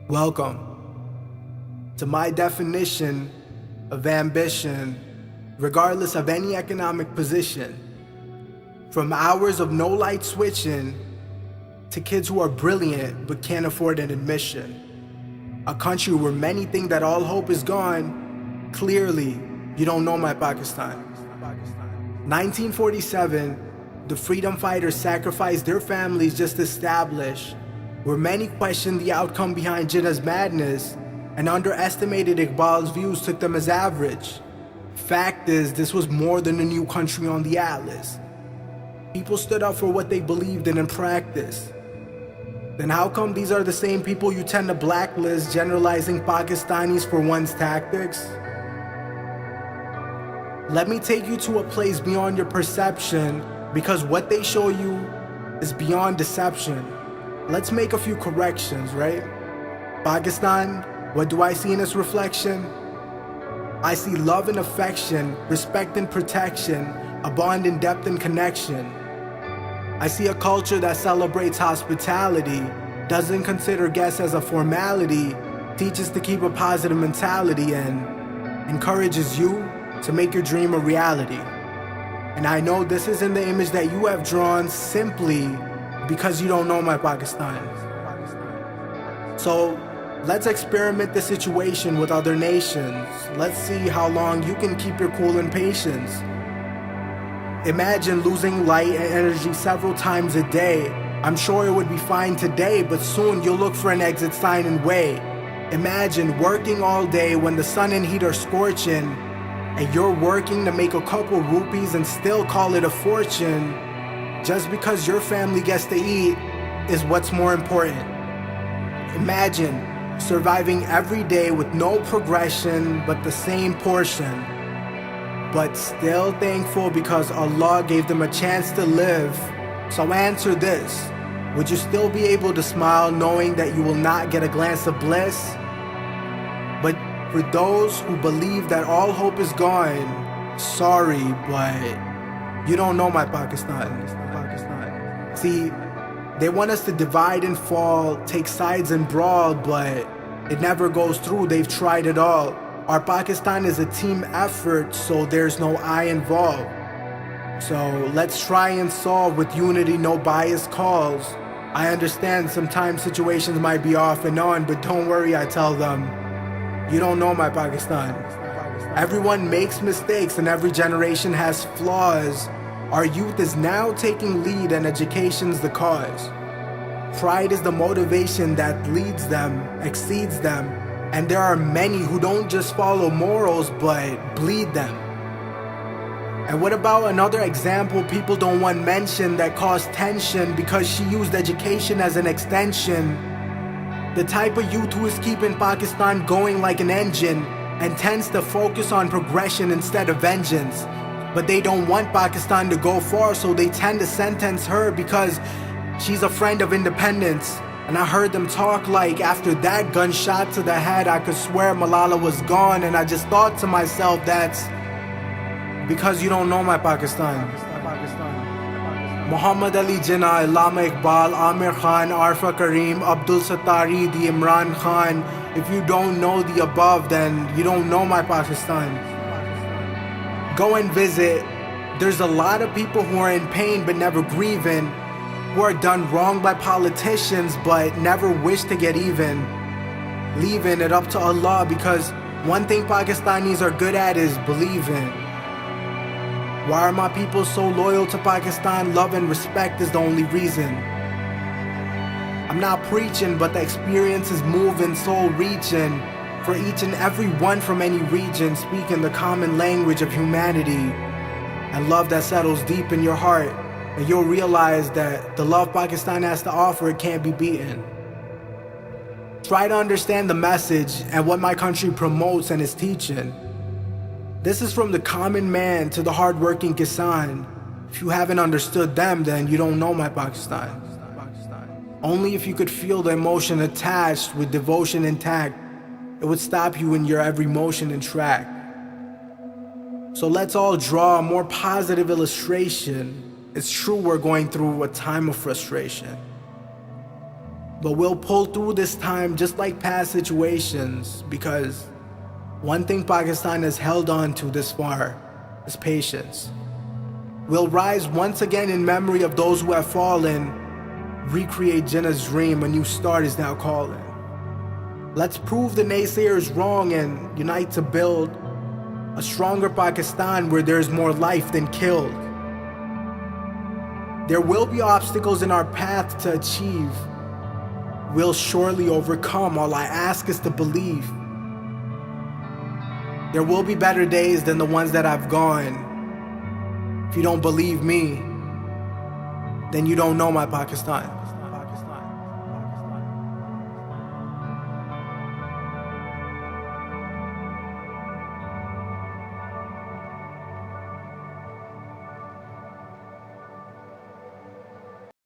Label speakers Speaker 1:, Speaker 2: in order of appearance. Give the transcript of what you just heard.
Speaker 1: Welcome to my definition of ambition, regardless of any economic position. From hours of no light switching to kids who are brilliant but can't afford an admission. A country where many think that all hope is gone. Clearly, you don't know my Pakistan. 1947, the freedom fighters sacrificed their families just to establish, where many questioned the outcome behind Jinnah's madness and underestimated Iqbal's views took them as average. Fact is, this was more than a new country on the atlas. People stood up for what they believed in and practiced. Then how come these are the same people you tend to blacklist, generalizing Pakistanis for one's tactics? Let me take you to a place beyond your perception, because what they show you is beyond deception. Let's make a few corrections, right? Pakistan, what do I see in its reflection? I see love and affection, respect and protection, a bond in depth and connection. I see a culture that celebrates hospitality, doesn't consider guests as a formality, teaches to keep a positive mentality, and encourages you to make your dream a reality. And I know this isn't the image that you have drawn simply because you don't know my Pakistan. So let's experiment the situation with other nations. Let's see how long you can keep your cool and patience. Imagine losing light and energy several times a day. I'm sure it would be fine today, but soon you'll look for an exit sign and wait. Imagine working all day when the sun and heat are scorching, and you're working to make a couple rupees and still call it a fortune, just because your family gets to eat is what's more important. Imagine surviving every day with no progression but the same portion, but still thankful because Allah gave them a chance to live. So answer this: would you still be able to smile knowing that you will not get a glance of bliss? But for those who believe that all hope is gone, sorry, but you don't know my Pakistan. See, they want us to divide and fall, take sides and brawl, but it never goes through. They've tried it all. Our Pakistan is a team effort, so there's no I involved. So let's try and solve with unity, no bias calls. I understand sometimes situations might be off and on, but don't worry, I tell them, you don't know my Pakistan. Everyone makes mistakes and every generation has flaws. Our youth is now taking lead and education's the cause. Pride is the motivation that leads them, exceeds them, and there are many who don't just follow morals but bleed them. And what about another example people don't want mentioned that caused tension because she used education as an extension? The type of youth who is keeping Pakistan going like an engine and tends to focus on progression instead of vengeance. But they don't want Pakistan to go far, so they tend to sentence her because she's a friend of independence. And I heard them talk like after that gunshot to the head, I could swear Malala was gone. And I just thought to myself, that's because you don't know my Pakistan. Muhammad Ali Jinnah, Allama Iqbal, Amir Khan, Arfa Karim, Abdul Sattari, the Imran Khan. If you don't know the above, then you don't know my Pakistan. Go and visit. There's a lot of people who are in pain but never grieving, who are done wrong by politicians but never wish to get even, leaving it up to Allah, because one thing Pakistanis are good at is believing. Why are my people so loyal to Pakistan? Love and respect is the only reason. I'm not preaching, but the experience is moving, soul reaching, for each and every one from any region, speaking the common language of humanity, and love that settles deep in your heart. And you'll realize that the love Pakistan has to offer, it can't be beaten. Try to understand the message and what my country promotes and is teaching. This is from the common man to the hardworking Kisan. If you haven't understood them, then you don't know my Pakistan. Only if you could feel the emotion attached with devotion intact, it would stop you in your every motion and track. So let's all draw a more positive illustration. It's true we're going through a time of frustration. But we'll pull through this time just like past situations, because one thing Pakistan has held on to this far is patience. We'll rise once again in memory of those who have fallen, recreate Jinnah's dream, a new start is now calling. Let's prove the naysayers wrong and unite to build a stronger Pakistan where there's more life than killed. There will be obstacles in our path to achieve. We'll surely overcome. All I ask is to believe. There will be better days than the ones that I've gone. If you don't believe me, then you don't know my Pakistan.